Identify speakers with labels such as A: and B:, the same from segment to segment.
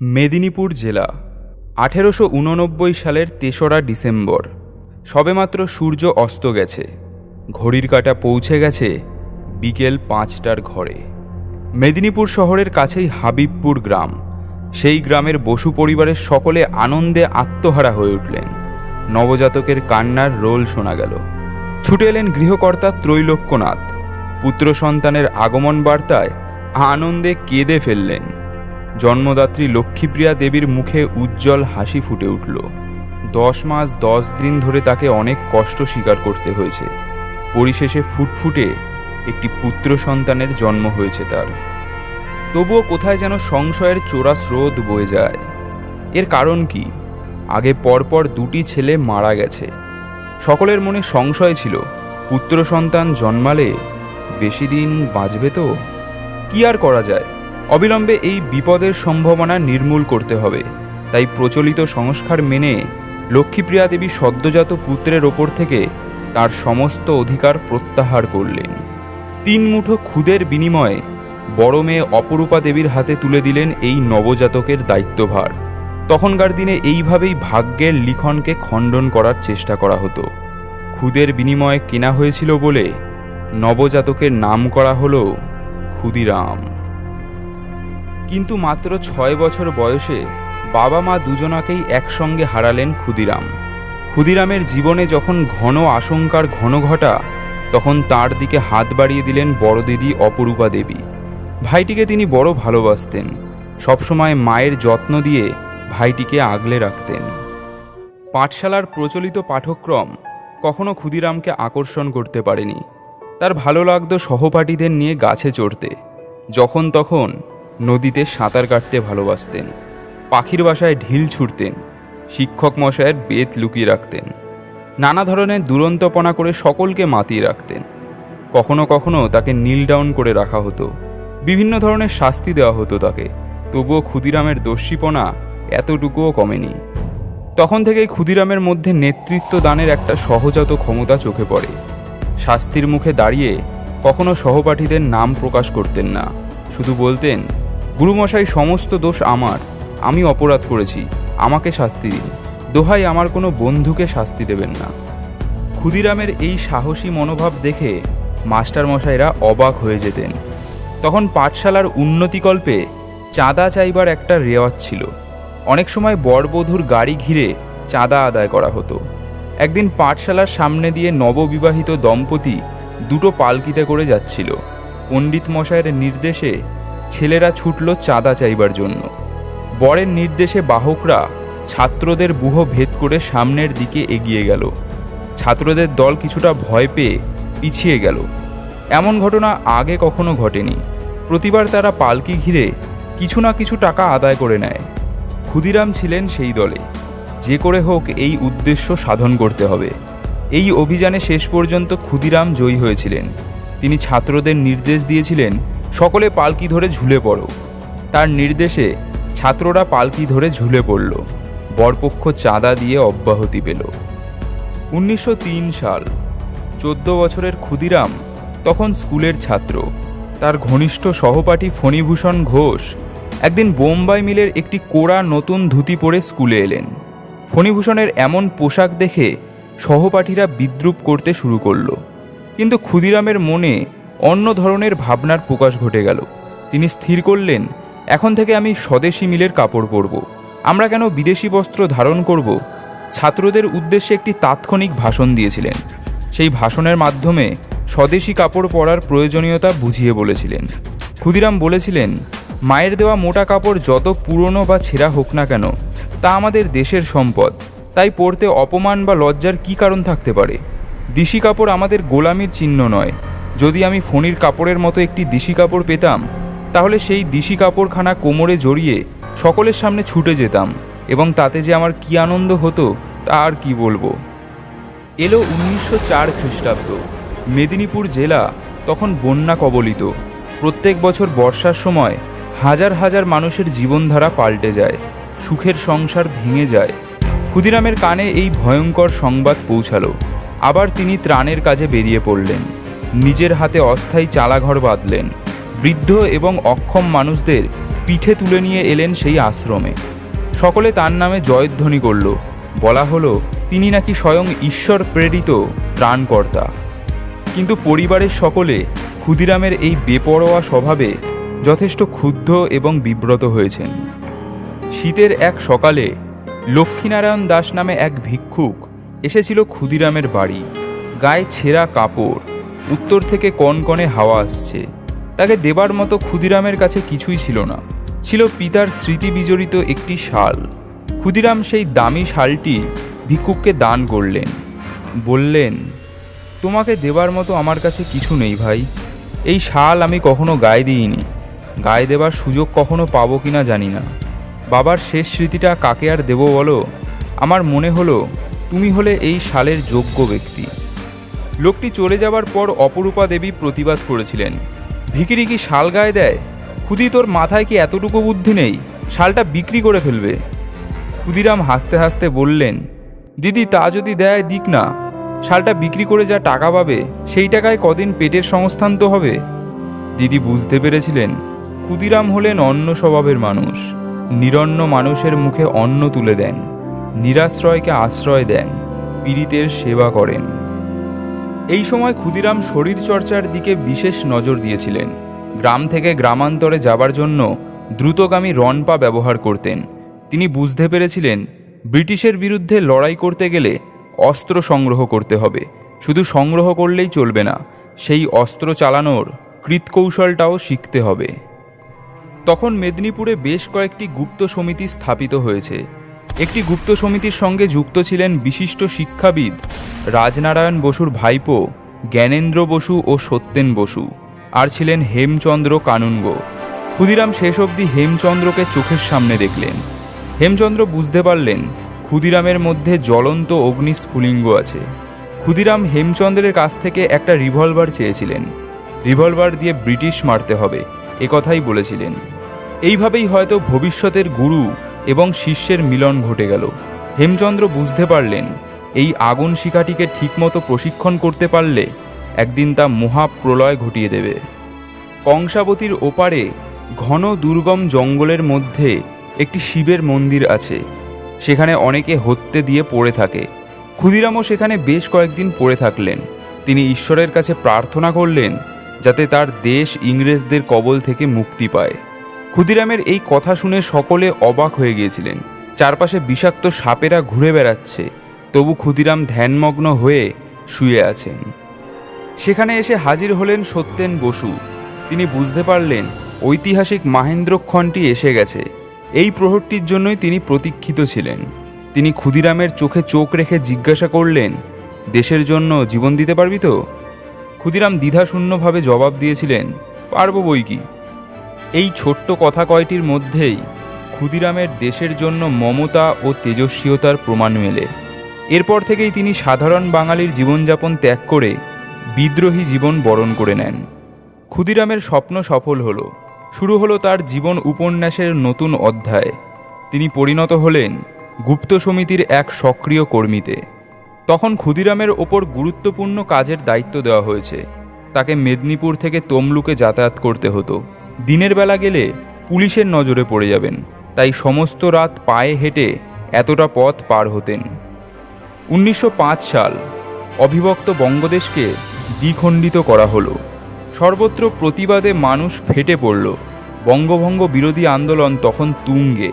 A: মেদিনীপুর জেলা 1889 সালের 3রা ডিসেম্বর। সবেমাত্র সূর্য অস্ত গেছে, ঘড়ির কাঁটা পৌঁছে গেছে বিকেল 5টার ঘরে। মেদিনীপুর শহরের কাছেই হাবিবপুর গ্রাম। সেই গ্রামের বসু পরিবারের সকলে আনন্দে আত্মহারা হয়ে উঠলেন। নবজাতকের কান্নার রোল শোনা গেল। ছুটে এলেন গৃহকর্তা ত্রৈলোক্যনাথ। পুত্র সন্তানের আগমন বার্তায় আনন্দে কেঁদে ফেললেন। জন্মদাত্রী লক্ষ্মীপ্রিয়া দেবীর মুখে উজ্জ্বল হাসি ফুটে উঠল। 10 মাস 10 দিন ধরে তাকে অনেক কষ্ট স্বীকার করতে হয়েছে। পরিশেষে ফুটফুটে একটি পুত্র সন্তানের জন্ম হয়েছে তার। তবুও কোথায় যেন সংশয়ের চোরা স্রোত বয়ে যায়। এর কারণ কি? আগে পরপর 2টি ছেলে মারা গেছে। সকলের মনে সংশয় ছিল, পুত্র সন্তান জন্মালে বেশি দিন বাঁচবে তো? কি আর করা যায়? অবিলম্বে এই বিপদের সম্ভাবনা নির্মূল করতে হবে। তাই প্রচলিত সংস্কার মেনে লক্ষ্মীপ্রিয়া দেবী সদ্যজাত পুত্রের ওপর থেকে তার সমস্ত অধিকার প্রত্যাহার করলেন। 3 মুঠো খুদের বিনিময়ে বড় মেয়ে অপরূপা দেবীর হাতে তুলে দিলেন এই নবজাতকের দায়িত্বভার। তখনকার দিনে এইভাবেই ভাগ্যের লিখনকে খণ্ডন করার চেষ্টা করা হতো। খুদের বিনিময়ে কেনা হয়েছিল বলে নবজাতকের নাম করা হলো ক্ষুদিরাম। কিন্তু মাত্র 6 বছর বয়সে বাবা মা দুজনাকেই একসঙ্গে হারালেন ক্ষুদিরাম। ক্ষুদিরামের জীবনে যখন ঘন আশঙ্কার ঘনঘটা, তখন তার দিকে হাত বাড়িয়ে দিলেন বড় দিদি অপরূপা দেবী। ভাইটিকে তিনি বড় ভালোবাসতেন। সবসময় মায়ের যত্ন দিয়ে ভাইটিকে আগলে রাখতেন। পাঠশালার প্রচলিত পাঠক্রম কখনো ক্ষুদিরামকে আকর্ষণ করতে পারেনি। তার ভালো লাগতো সহপাঠীদের নিয়ে গাছে চড়তে, যখন তখন নদীতে সাঁতার কাটতে ভালোবাসতেন, পাখির বাসায় ঢিল ছুঁড়তেন, শিক্ষক মশায়ের বেত লুকিয়ে রাখতেন, নানা ধরনের দুরন্তপনা করে সকলকে মাতিয়ে রাখতেন। কখনো কখনো তাকে নীল ডাউন করে রাখা হতো, বিভিন্ন ধরনের শাস্তি দেওয়া হতো তাকে। তবুও ক্ষুদিরামের দস্যিপনা এতটুকুও কমেনি। তখন থেকেই ক্ষুদিরামের মধ্যে নেতৃত্ব দানের একটা সহজাত ক্ষমতা চোখে পড়ে। শাস্তির মুখে দাঁড়িয়ে কখনো সহপাঠীদের নাম প্রকাশ করতেন না, শুধু বলতেন, গুরুমশাই, সমস্ত দোষ আমার, আমি অপরাধ করেছি, আমাকে শাস্তি দিন, দোহাই আমার কোনো বন্ধুকে শাস্তি দেবেন না। ক্ষুদিরামের এই সাহসী মনোভাব দেখে মাস্টারমশাইরা অবাক হয়ে যেতেন। তখন পাঠশালার উন্নতিকল্পে চাঁদা চাইবার একটা রেওয়াজ ছিল। অনেক সময় বরবধূর গাড়ি ঘিরে চাঁদা আদায় করা হতো। একদিন পাঠশালার সামনে দিয়ে নববিবাহিত দম্পতি 2টো পালকিতে করে যাচ্ছিল। পণ্ডিত মশাইয়ের নির্দেশে ছেলেরা ছুটল চাঁদা চাইবার জন্য। বরের নির্দেশে বাহকরা ছাত্রদের ব্যূহ ভেদ করে সামনের দিকে এগিয়ে গেল। ছাত্রদের দল কিছুটা ভয় পেয়ে পিছিয়ে গেল। এমন ঘটনা আগে কখনো ঘটেনি। প্রতিবার তারা পালকি ঘিরে কিছু না কিছু টাকা আদায় করে নেয়। ক্ষুদিরাম ছিলেন সেই দলে। যে করে হোক এই উদ্দেশ্য সাধন করতে হবে। এই অভিযানে শেষ পর্যন্ত ক্ষুদিরাম জয়ী হয়েছিলেন। তিনি ছাত্রদের নির্দেশ দিয়েছিলেন, সকলে পালকি ধরে ঝুলে পড়ো। তার নির্দেশে ছাত্ররা পালকি ধরে ঝুলে পড়ল। বরপক্ষ চাঁদা দিয়ে অব্যাহতি পেল। 1903 সাল। 14 বছরের ক্ষুদিরাম তখন স্কুলের ছাত্র। তার ঘনিষ্ঠ সহপাঠী ফণীভূষণ ঘোষ একদিন বোম্বাই মিলের একটি কোড়া নতুন ধুতি পরে স্কুলে এলেন। ফণীভূষণের এমন পোশাক দেখে সহপাঠীরা বিদ্রূপ করতে শুরু করল। কিন্তু ক্ষুদিরামের মনে অন্য ধরনের ভাবনার প্রকাশ ঘটে গেল। তিনি স্থির করলেন, এখন থেকে আমি স্বদেশি মিলের কাপড় পরব। আমরা কেন বিদেশি বস্ত্র ধারণ করব? ছাত্রদের উদ্দেশ্যে একটি তাৎক্ষণিক ভাষণ দিয়েছিলেন। সেই ভাষণের মাধ্যমে স্বদেশি কাপড় পরার প্রয়োজনীয়তা বুঝিয়ে বলেছিলেন। ক্ষুদিরাম বলেছিলেন, মায়ের দেওয়া মোটা কাপড় যত পুরনো বা ছেঁড়া হোক না কেন, তা আমাদের দেশের সম্পদ। তাই পরতে অপমান বা লজ্জার কী কারণ থাকতে পারে? দিশি কাপড় আমাদের গোলামির চিহ্ন নয়। যদি আমি ফণীর কাপড়ের মতো একটি দিশি কাপড় পেতাম, তাহলে সেই দিশি কাপড়খানা কোমরে জড়িয়ে সকলের সামনে ছুটে যেতাম, এবং তাতে যে আমার কী আনন্দ হতো তা আর কি বলবো। এলো 1904 খ্রিস্টাব্দ। মেদিনীপুর জেলা তখন বন্যা কবলিত। প্রত্যেক বছর বর্ষার সময় হাজার হাজার মানুষের জীবনধারা পাল্টে যায়, সুখের সংসার ভেঙে যায়। ক্ষুদিরামের কানে এই ভয়ঙ্কর সংবাদ পৌঁছালো। আবার তিনি ত্রাণের কাজে বেরিয়ে পড়লেন। নিজের হাতে অস্থায়ী চালাঘর বাঁধলেন। বৃদ্ধ এবং অক্ষম মানুষদের পিঠে তুলে নিয়ে এলেন সেই আশ্রমে। সকলে তার নামে জয়ধ্বনি করল। বলা হলো তিনি নাকি স্বয়ং ঈশ্বর প্রেরিত ত্রাণকর্তা। কিন্তু পরিবারের সকলে ক্ষুদিরামের এই বেপরোয়া স্বভাবে যথেষ্ট ক্ষুব্ধ এবং বিব্রত হয়েছেন। শীতের এক সকালে লক্ষ্মীনারায়ণ দাস নামে এক ভিক্ষুক এসেছিল ক্ষুদিরামের বাড়ি। গায়ে ছেঁড়া কাপড়, উত্তর থেকে কনকনে হাওয়া আসছে। তাকে দেবার মতো ক্ষুদিরামের কাছে কিছুই ছিল না। ছিল পিতার স্মৃতি বিজড়িত একটি শাল। ক্ষুদিরাম সেই দামি শালটি ভিক্ষুককে দান করলেন। বললেন, তোমাকে দেবার মতো আমার কাছে কিছু নেই ভাই। এই শাল আমি কখনো গায়ে দিইনি। গায়ে দেবার সুযোগ কখনো পাবো কিনা জানি না। বাবার শেষ স্মৃতিটা কাকে আর দেবো বলো? আমার মনে হলো তুমি হলে এই শালের যোগ্য ব্যক্তি। লোকটি চলে যাবার পর অপরূপা দেবী প্রতিবাদ করেছিলেন, ভিখিরি কি শাল গায়ে দেয়? ক্ষুদি, তোর মাথায় কি এতটুকু বুদ্ধি নেই? শালটা বিক্রি করে ফেলবে। ক্ষুদিরাম হাসতে হাসতে বললেন, দিদি তা যদি দেয় দিক না। শালটা বিক্রি করে যা টাকা পাবে সেই টাকায় কদিন পেটের সংস্থান তো হবে। দিদি বুঝতে পেরেছিলেন ক্ষুদিরাম হলেন অন্য স্বভাবের মানুষ। নিরন্ন মানুষের মুখে অন্ন তুলে দেন, নিরাশ্রয়কে আশ্রয় দেন, পীড়িতের সেবা করেন। এই সময় ক্ষুদিরাম শরীরচর্চার দিকে বিশেষ নজর দিয়েছিলেন। গ্রাম থেকে গ্রামান্তরে যাবার জন্য দ্রুতগামী রনপা ব্যবহার করতেন। তিনি বুঝতে পেরেছিলেন ব্রিটিশের বিরুদ্ধে লড়াই করতে গেলে অস্ত্র সংগ্রহ করতে হবে। শুধু সংগ্রহ করলেই চলবে না, সেই অস্ত্র চালানোর কৃতকৌশলটাও শিখতে হবে। তখন মেদিনীপুরে বেশ কয়েকটি গুপ্ত সমিতি স্থাপিত হয়েছে। একটি গুপ্ত সমিতির সঙ্গে যুক্ত ছিলেন বিশিষ্ট শিক্ষাবিদ রাজনারায়ণ বসুর ভাইপো জ্ঞানেন্দ্র বসু ও সত্যেন বসু, আর ছিলেন হেমচন্দ্র কানুনগো। ক্ষুদিরাম শেষ অবধি হেমচন্দ্রকে চোখের সামনে দেখলেন। হেমচন্দ্র বুঝতে পারলেন ক্ষুদিরামের মধ্যে জ্বলন্ত অগ্নিস্ফুলিঙ্গ আছে। ক্ষুদিরাম হেমচন্দ্রের কাছ থেকে একটা রিভলভার চেয়েছিলেন। রিভলভার দিয়ে ব্রিটিশ মারতে হবে, একথাই বলেছিলেন। এইভাবেই হয়তো ভবিষ্যতের গুরু এবং শিষ্যের মিলন ঘটে গেল। হেমচন্দ্র বুঝতে পারলেন এই আগুন শিখাটিকে ঠিকমতো প্রশিক্ষণ করতে পারলে একদিন তা মহাপ্রলয় ঘটিয়ে দেবে। কংসাবতীর ওপারে ঘন দুর্গম জঙ্গলের মধ্যে একটি শিবের মন্দির আছে। সেখানে অনেকে হত্যে দিয়ে পড়ে থাকে। ক্ষুদিরামও সেখানে বেশ কয়েকদিন পড়ে থাকলেন। তিনি ঈশ্বরের কাছে প্রার্থনা করলেন যাতে তার দেশ ইংরেজদের কবল থেকে মুক্তি পায়। ক্ষুদিরামের এই কথা শুনে সকলে অবাক হয়ে গিয়েছিলেন। চারপাশে বিষাক্ত সাপেরা ঘুরে বেড়াচ্ছে, তবু ক্ষুদিরাম ধ্যানমগ্ন হয়ে শুয়ে আছেন। সেখানে এসে হাজির হলেন সত্যেন বসু। তিনি বুঝতে পারলেন ঐতিহাসিক মাহেন্দ্রক্ষণটি এসে গেছে। এই প্রহরটির জন্যই তিনি প্রতীক্ষিত ছিলেন। তিনি ক্ষুদিরামের চোখে চোখ রেখে জিজ্ঞাসা করলেন, দেশের জন্য জীবন দিতে পারবি তো? ক্ষুদিরাম দ্বিধাশূন্যভাবে জবাব দিয়েছিলেন, পারবো বই কি। এই ছোট্ট কথা কয়টির মধ্যেই ক্ষুদিরামের দেশের জন্য মমতা ও তেজস্বীয়তার প্রমাণ মেলে। এরপর থেকেই তিনি সাধারণ বাঙালির জীবনযাপন ত্যাগ করে বিদ্রোহী জীবন বরণ করে নেন। ক্ষুদিরামের স্বপ্ন সফল হলো। শুরু হলো তার জীবন উপন্যাসের নতুন অধ্যায়। তিনি পরিণত হলেন গুপ্ত সমিতির এক সক্রিয় কর্মীতে। তখন ক্ষুদিরামের ওপর গুরুত্বপূর্ণ কাজের দায়িত্ব দেওয়া হয়েছে। তাকে মেদিনীপুর থেকে তমলুকে যাতায়াত করতে হতো। দিনের বেলা গেলে পুলিশের নজরে পড়ে যাবেন, তাই সমস্ত রাত পায়ে হেঁটে এতটা পথ পার হতেন। 1905 সাল অবিভক্ত বঙ্গদেশকে দ্বিখণ্ডিত করা হলো। সর্বত্র প্রতিবাদে মানুষ ফেটে পড়ল। বঙ্গভঙ্গ বিরোধী আন্দোলন তখন তুঙ্গে।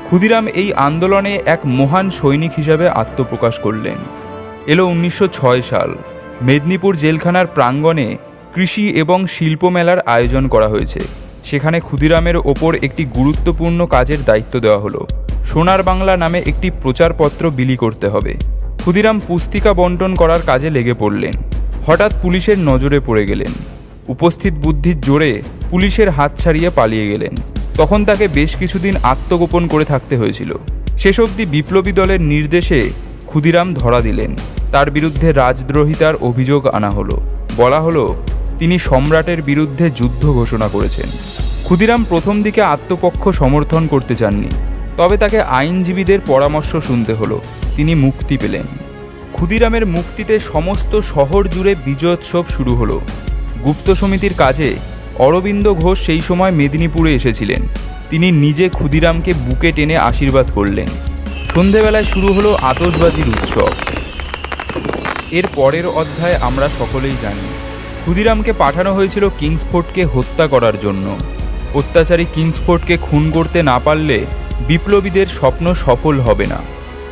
A: ক্ষুদিরাম এই আন্দোলনে এক মহান সৈনিক হিসাবে আত্মপ্রকাশ করলেন। এলো 1906 সাল। মেদিনীপুর জেলখানার প্রাঙ্গণে কৃষি এবং শিল্প মেলার আয়োজন করা হয়েছে। সেখানে ক্ষুদিরামের ওপর একটি গুরুত্বপূর্ণ কাজের দায়িত্ব দেওয়া হলো। সোনার বাংলা নামে একটি প্রচারপত্র বিলি করতে হবে। ক্ষুদিরাম পুস্তিকা বন্টন করার কাজে লেগে পড়লেন। হঠাৎ পুলিশের নজরে পড়ে গেলেন। উপস্থিত বুদ্ধির জোরে পুলিশের হাত ছাড়িয়ে পালিয়ে গেলেন। তখন তাকে বেশ কিছুদিন আত্মগোপন করে থাকতে হয়েছিল। শেষ অবধি বিপ্লবী দলের নির্দেশে ক্ষুদিরাম ধরা দিলেন। তার বিরুদ্ধে রাজদ্রোহিতার অভিযোগ আনা হলো। বলা হলো তিনি সম্রাটের বিরুদ্ধে যুদ্ধ ঘোষণা করেছেন। ক্ষুদিরাম প্রথম দিকে আত্মপক্ষ সমর্থন করতে চাননি, তবে তাকে আইনজীবীদের পরামর্শ শুনতে হলো। তিনি মুক্তি পেলেন। ক্ষুদিরামের মুক্তিতে সমস্ত শহর জুড়ে বিজয়োৎসব শুরু হলো। গুপ্ত সমিতির কাজে অরবিন্দ ঘোষ সেই সময় মেদিনীপুরে এসেছিলেন। তিনি নিজে ক্ষুদিরামকে বুকে টেনে আশীর্বাদ করলেন। সন্ধেবেলায় শুরু হলো আতশবাজির উৎসব। এর পরের অধ্যায় আমরা সকলেই জানি। ক্ষুদিরামকে পাঠানো হয়েছিল কিংসফোর্ডকে হত্যা করার জন্য। অত্যাচারী কিংসফোর্ডকে খুন করতে না পারলে বিপ্লবীদের স্বপ্ন সফল হবে না।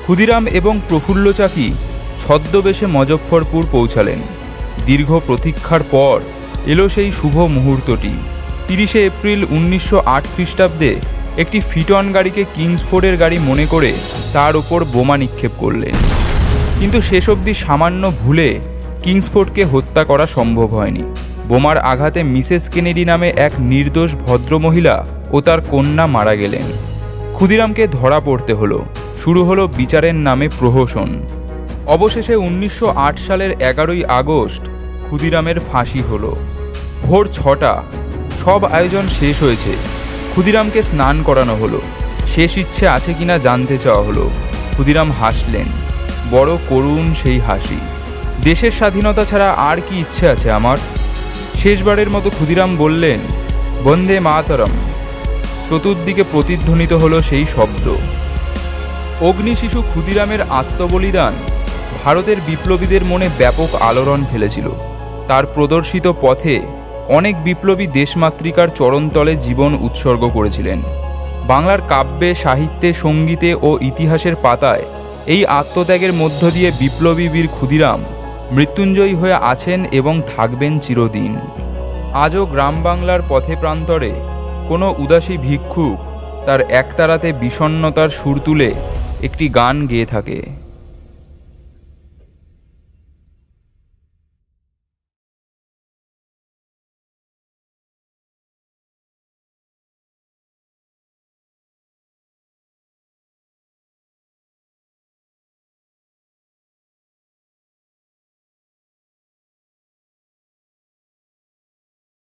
A: ক্ষুদিরাম এবং প্রফুল্ল চাকি ছদ্মবেশে মজফ্ফরপুর পৌঁছালেন। দীর্ঘ প্রতীক্ষার পর এলো সেই শুভ মুহূর্তটি। 30শে এপ্রিল 1908 খ্রিস্টাব্দে একটি ফিটন গাড়িকে কিংসফোর্ডের গাড়ি মনে করে তার ওপর বোমা নিক্ষেপ করলেন। কিন্তু শেষ অবধি সামান্য ভুলে কিংসফোর্ডকে হত্যা করা সম্ভব হয়নি। বোমার আঘাতে মিসেস কেনেডি নামে এক নির্দোষ ভদ্রমহিলা ও তার কন্যা মারা গেলেন। ক্ষুদিরামকে ধরা পড়তে হলো। শুরু হলো বিচারের নামে প্রহসন। অবশেষে 1908 সালের 11ই আগস্ট ক্ষুদিরামের ফাঁসি হলো। ভোর 6টা। সব আয়োজন শেষ হয়েছে। ক্ষুদিরামকে স্নান করানো হলো। শেষ ইচ্ছে আছে কিনা জানতে চাওয়া হলো। ক্ষুদিরাম হাসলেন, বড় করুণ সেই হাসি। দেশের স্বাধীনতা ছাড়া আর কি ইচ্ছে আছে আমার? শেষবারের মতো ক্ষুদিরাম বললেন, বন্দে মাতরম। চতুর্দিকে প্রতিধ্বনিত হলো সেই শব্দ। অগ্নিশিশু ক্ষুদিরামের আত্মবলিদান ভারতের বিপ্লবীদের মনে ব্যাপক আলোড়ন ফেলেছিল। তার প্রদর্শিত পথে অনেক বিপ্লবী দেশমাতৃকার চরণতলে জীবন উৎসর্গ করেছিলেন। বাংলার কাব্যে, সাহিত্যে, সঙ্গীতে ও ইতিহাসের পাতায় এই আত্মত্যাগের মধ্য দিয়ে বিপ্লবী বীর ক্ষুদিরাম মৃত্যুঞ্জয়ী হয়ে আছেন এবং থাকবেন চিরদিন। আজও গ্রাম বাংলার পথে প্রান্তরে কোনো উদাসী ভিক্ষুক তার একতারাতে বিষণ্ণতার সুর তুলে একটি গান গেয়ে থাকে।